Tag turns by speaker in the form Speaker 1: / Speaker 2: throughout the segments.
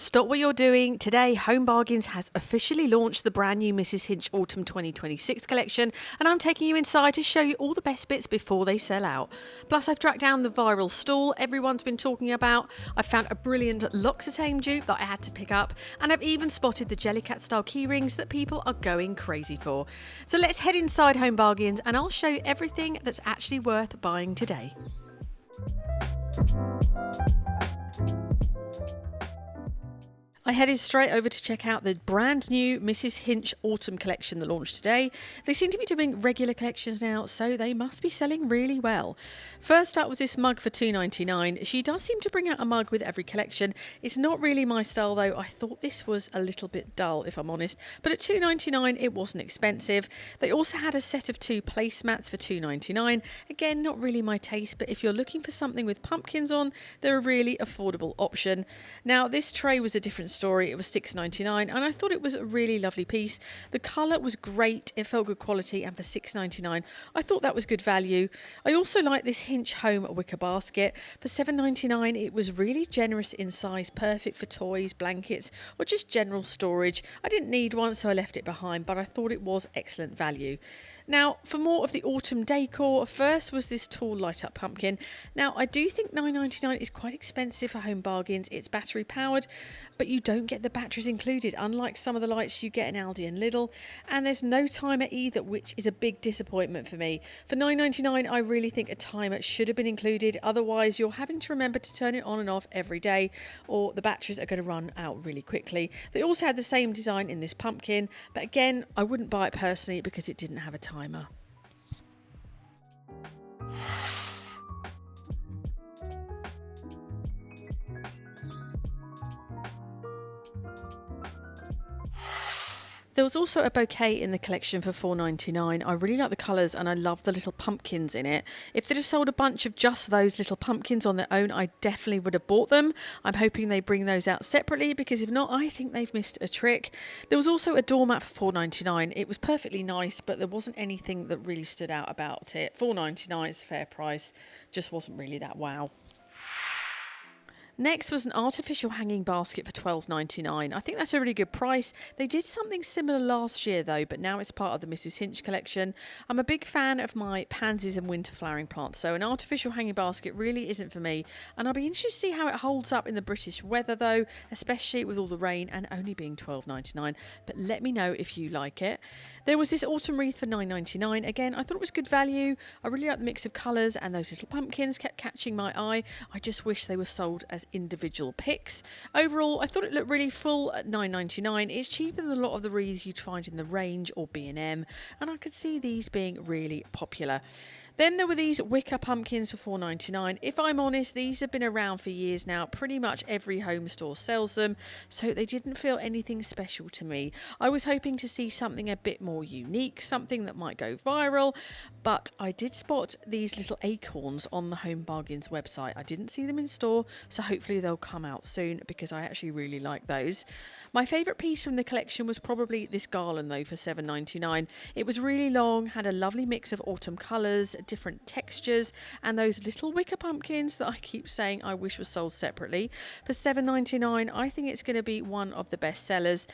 Speaker 1: Stop what you're doing. Today, Home Bargains has officially launched the brand new Mrs Hinch Autumn 2026 collection, and I'm taking you inside to show you all the best bits before they sell out. Plus, I've tracked down the viral stall everyone's been talking about. I found a brilliant L'Occitane dupe that I had to pick up, and I've even spotted the Jellycat style keyrings that people are going crazy for. So let's head inside Home Bargains and I'll show you everything that's actually worth buying today. I headed straight over to check out the brand new Mrs Hinch Autumn collection that launched today. They seem to be doing regular collections now, so they must be selling really well. First up was this mug for $2.99. She does seem to bring out a mug with every collection. It's not really my style though. I thought this was a little bit dull, if I'm honest. But at $2.99 it wasn't expensive. They also had a set of 2 placemats for $2.99. Again, not really my taste, but if you're looking for something with pumpkins on, they're a really affordable option. Now, this tray was a different story. It was $6.99 and I thought it was a really lovely piece. The colour was great, it felt good quality, and for $6.99 I thought that was good value. I also like this Hinch Home wicker basket. For $7.99 it was really generous in size, perfect for toys, blankets, or just general storage. I didn't need one, so I left it behind, but I thought it was excellent value. Now, for more of the autumn decor, first was this tall light up pumpkin. Now, I do think $9.99 is quite expensive for Home Bargains. It's battery powered, but you don't get the batteries included, unlike some of the lights you get in Aldi and Lidl. And there's no timer either, which is a big disappointment for me. For $9.99, I really think a timer should have been included. Otherwise, you're having to remember to turn it on and off every day, or the batteries are going to run out really quickly. They also had the same design in this pumpkin, but again, I wouldn't buy it personally because it didn't have a timer. There was also a bouquet in the collection for $4.99. I really like the colours and I love the little pumpkins in it. If they'd have sold a bunch of just those little pumpkins on their own, I definitely would have bought them. I'm hoping they bring those out separately because if not, I think they've missed a trick. There was also a doormat for $4.99. It was perfectly nice, but there wasn't anything that really stood out about it. $4.99 is a fair price, just wasn't really that wow. Next was an artificial hanging basket for $12.99. I think that's a really good price. They did something similar last year though, but now it's part of the Mrs Hinch collection. I'm a big fan of my pansies and winter flowering plants, so an artificial hanging basket really isn't for me. And I'll be interested to see how it holds up in the British weather though, especially with all the rain and only being $12.99. But let me know if you like it. There was this autumn wreath for $9.99. Again, I thought it was good value. I really like the mix of colours and those little pumpkins kept catching my eye. I just wish they were sold as individual picks. Overall, I thought it looked really full at $9.99. It's cheaper than a lot of the wreaths you'd find in the Range or B&M, and I could see these being really popular. Then there were these wicker pumpkins for $4.99. If I'm honest, these have been around for years now. Pretty much every home store sells them, so they didn't feel anything special to me. I was hoping to see something a bit more unique, something that might go viral, but I did spot these little acorns on the Home Bargains website. I didn't see them in store, so hopefully they'll come out soon because I actually really like those. My favourite piece from the collection was probably this garland though for $7.99. It was really long, had a lovely mix of autumn colours, different textures, and those little wicker pumpkins that I keep saying I wish was sold separately. For $7.99, I think it's going to be one of the best sellers,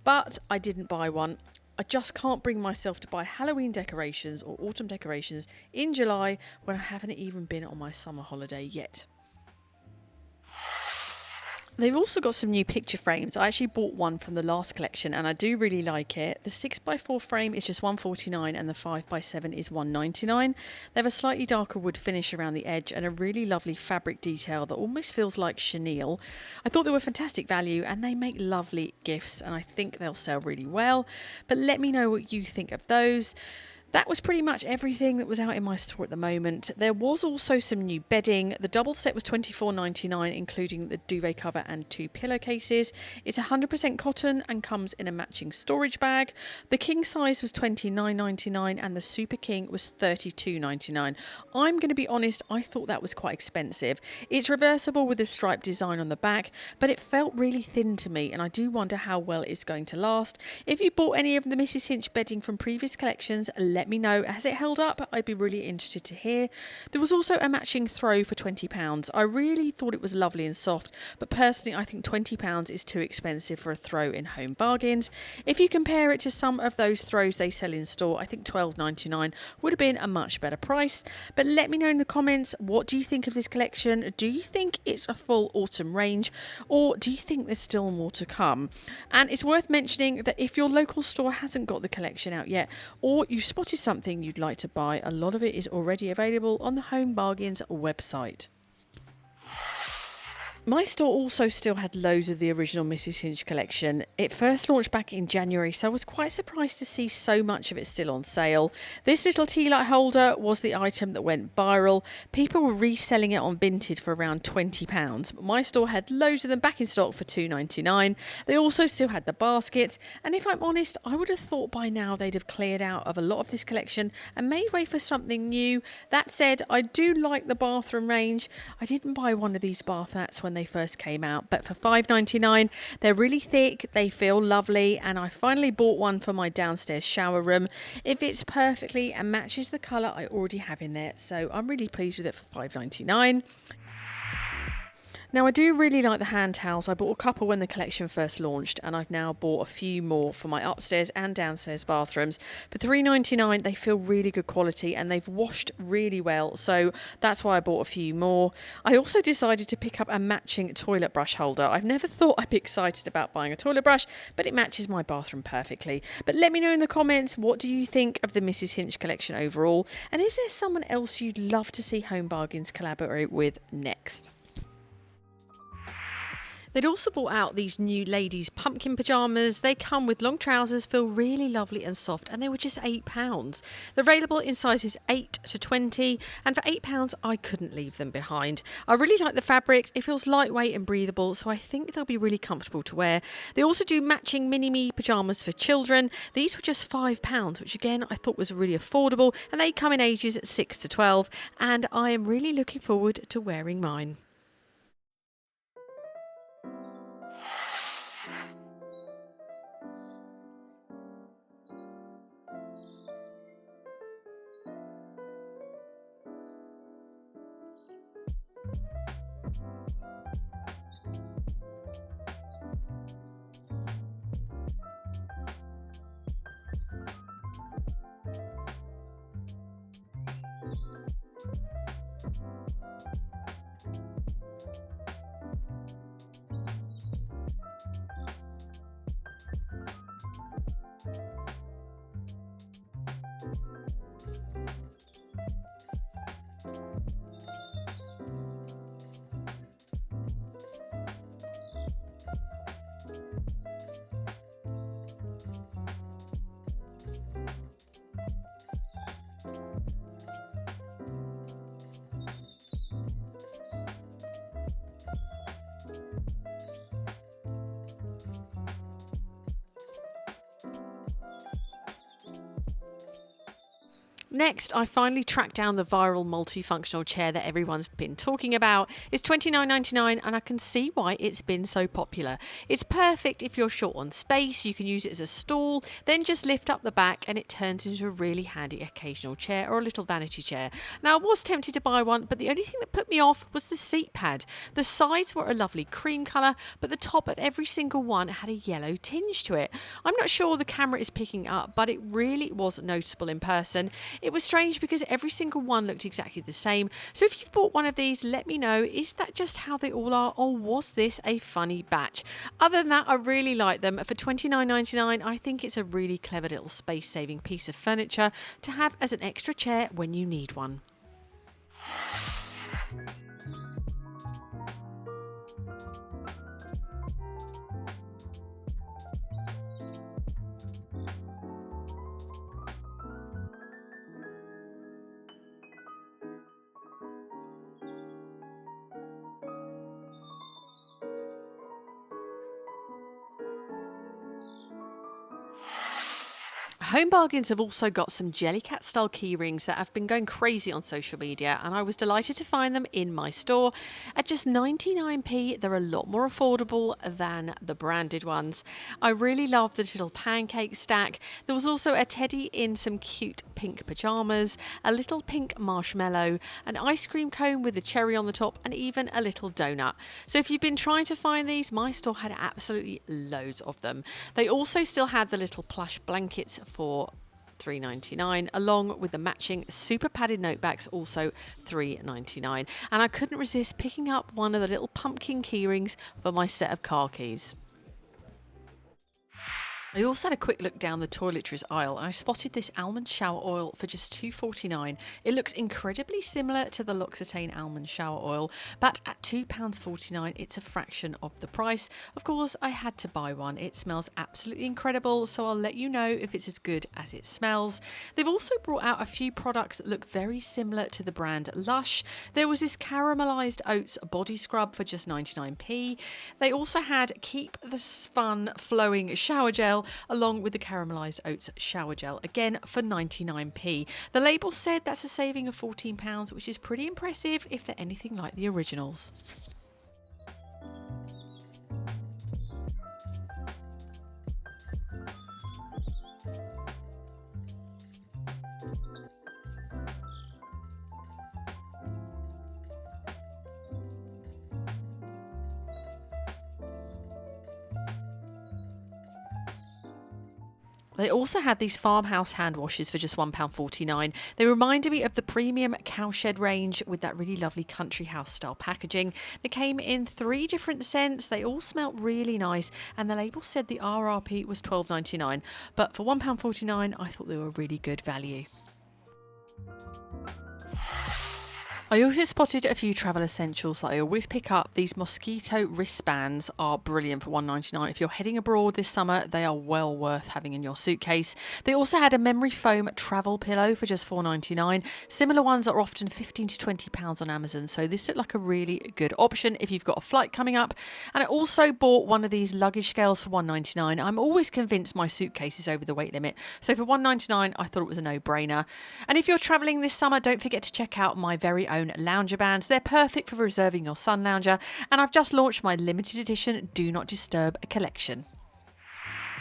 Speaker 1: but I didn't buy one. I just can't bring myself to buy Halloween decorations or autumn decorations in July when I haven't even been on my summer holiday yet. They've also got some new picture frames. I actually bought one from the last collection and I do really like it. The 6x4 frame is just $1.49 and the 5x7 is $1.99. They have a slightly darker wood finish around the edge and a really lovely fabric detail that almost feels like chenille. I thought they were fantastic value and they make lovely gifts and I think they'll sell really well. But let me know what you think of those. That was pretty much everything that was out in my store at the moment. There was also some new bedding. The double set was $24.99, including the duvet cover and 2 pillowcases. It's 100% cotton and comes in a matching storage bag. The king size was $29.99 and the super king was $32.99. I'm going to be honest, I thought that was quite expensive. It's reversible with a striped design on the back, but it felt really thin to me and I do wonder how well it's going to last. If you bought any of the Mrs Hinch bedding from previous collections, let let me know, has it held up? I'd be really interested to hear. There was also a matching throw for £20. I really thought it was lovely and soft, but personally I think £20 is too expensive for a throw in Home Bargains. If you compare it to some of those throws they sell in store, I think £12.99 would have been a much better price. But let me know in the comments, what do you think of this collection? Do you think it's a full autumn range, or do you think there's still more to come? And it's worth mentioning that if your local store hasn't got the collection out yet, or you spotted something you'd like to buy, a lot of it is already available on the Home Bargains website. My store also still had loads of the original Mrs Hinch collection. It first launched back in January, so I was quite surprised to see so much of it still on sale. This little tea light holder was the item that went viral. People were reselling it on Vinted for around £20, but my store had loads of them back in stock for £2.99. They also still had the basket, and if I'm honest, I would have thought by now they'd have cleared out of a lot of this collection and made way for something new. That said, I do like the bathroom range. I didn't buy one of these bath mats when they first came out, but for £5.99 they're really thick, they feel lovely, and I finally bought one for my downstairs shower room. It fits perfectly and matches the colour I already have in there, so I'm really pleased with it for £5.99. Now, I do really like the hand towels. I bought a couple when the collection first launched, and I've now bought a few more for my upstairs and downstairs bathrooms. For £3.99 they feel really good quality and they've washed really well, so that's why I bought a few more. I also decided to pick up a matching toilet brush holder. I've never thought I'd be excited about buying a toilet brush, but it matches my bathroom perfectly. But let me know in the comments, what do you think of the Mrs Hinch collection overall, and is there someone else you'd love to see Home Bargains collaborate with next? They'd also brought out these new ladies' pumpkin pyjamas. They come with long trousers, feel really lovely and soft, and they were just £8. They're available in sizes 8 to 20, and for £8 I couldn't leave them behind. I really like the fabric. It feels lightweight and breathable, so I think they'll be really comfortable to wear. They also do matching mini-me pyjamas for children. These were just £5, which again I thought was really affordable, and they come in ages 6 to 12, and I am really looking forward to wearing mine. Next, I finally tracked down the viral multifunctional chair that everyone's been talking about. It's $29.99 and I can see why it's been so popular. It's perfect if you're short on space. You can use it as a stool, then just lift up the back and it turns into a really handy occasional chair or a little vanity chair. Now, I was tempted to buy one, but the only thing that put me off was the seat pad. The sides were a lovely cream colour, but the top of every single one had a yellow tinge to it. I'm not sure the camera is picking up, but it really was noticeable in person. It was strange because every single one looked exactly the same. So if you've bought one of these, let me know, is that just how they all are, or was this a funny batch? Other than that, I really like them. For $29.99, I think it's a really clever little space-saving piece of furniture to have as an extra chair when you need one. Home Bargains have also got some Jellycat style keyrings that have been going crazy on social media, and I was delighted to find them in my store. At just 99p, they're a lot more affordable than the branded ones. I really love the little pancake stack. There was also a teddy in some cute pink pajamas, a little pink marshmallow, an ice cream cone with a cherry on the top, and even a little donut. So if you've been trying to find these, my store had absolutely loads of them. They also still had the little plush blankets for $3.99, along with the matching super padded notebacks, also $3.99. And I couldn't resist picking up one of the little pumpkin keyrings for my set of car keys. I also had a quick look down the toiletries aisle and I spotted this almond shower oil for just $2.49. It looks incredibly similar to the L'Occitane almond shower oil, but at £2.49 it's a fraction of the price. Of course, I had to buy one. It smells absolutely incredible, so I'll let you know if it's as good as it smells. They've also brought out a few products that look very similar to the brand Lush. There was this caramelised oats body scrub for just 99p. They also had Keep the Fun Flowing shower gel, along with the caramelised oats shower gel, again for 99p. The label said that's a saving of £14, which is pretty impressive if they're anything like the originals. They also had these farmhouse hand washes for just £1.49. They reminded me of the premium cowshed range with that really lovely country house style packaging. They came in 3 different scents. They all smelt really nice, and the label said the RRP was $12.99. But for £1.49, I thought they were really good value. I also spotted a few travel essentials that I always pick up. These mosquito wristbands are brilliant for £1.99. If you're heading abroad this summer, they are well worth having in your suitcase. They also had a memory foam travel pillow for just £4.99. Similar ones are often £15 to £20 on Amazon, so this looked like a really good option if you've got a flight coming up. And I also bought one of these luggage scales for £1.99. I'm always convinced my suitcase is over the weight limit, so for £1.99 I thought it was a no-brainer. And if you're travelling this summer, don't forget to check out my very own lounger bands. They're perfect for reserving your sun lounger, and I've just launched my limited edition Do Not Disturb collection.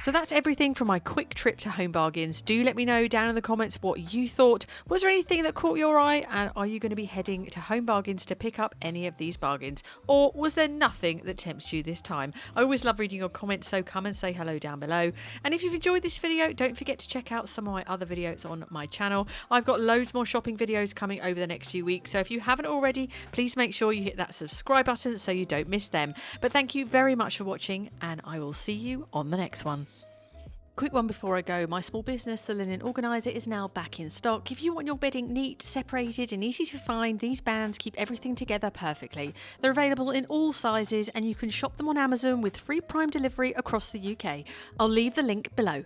Speaker 1: So that's everything from my quick trip to Home Bargains. Do let me know down in the comments what you thought. Was there anything that caught your eye, and are you going to be heading to Home Bargains to pick up any of these bargains? Or was there nothing that tempts you this time? I always love reading your comments, so come and say hello down below. And if you've enjoyed this video, don't forget to check out some of my other videos on my channel. I've got loads more shopping videos coming over the next few weeks, so if you haven't already, please make sure you hit that subscribe button so you don't miss them. But thank you very much for watching, and I will see you on the next one. Quick one before I go, my small business, The Linen Organiser, is now back in stock. If you want your bedding neat, separated and easy to find, these bands keep everything together perfectly. They're available in all sizes and you can shop them on Amazon with free Prime delivery across the UK. I'll leave the link below.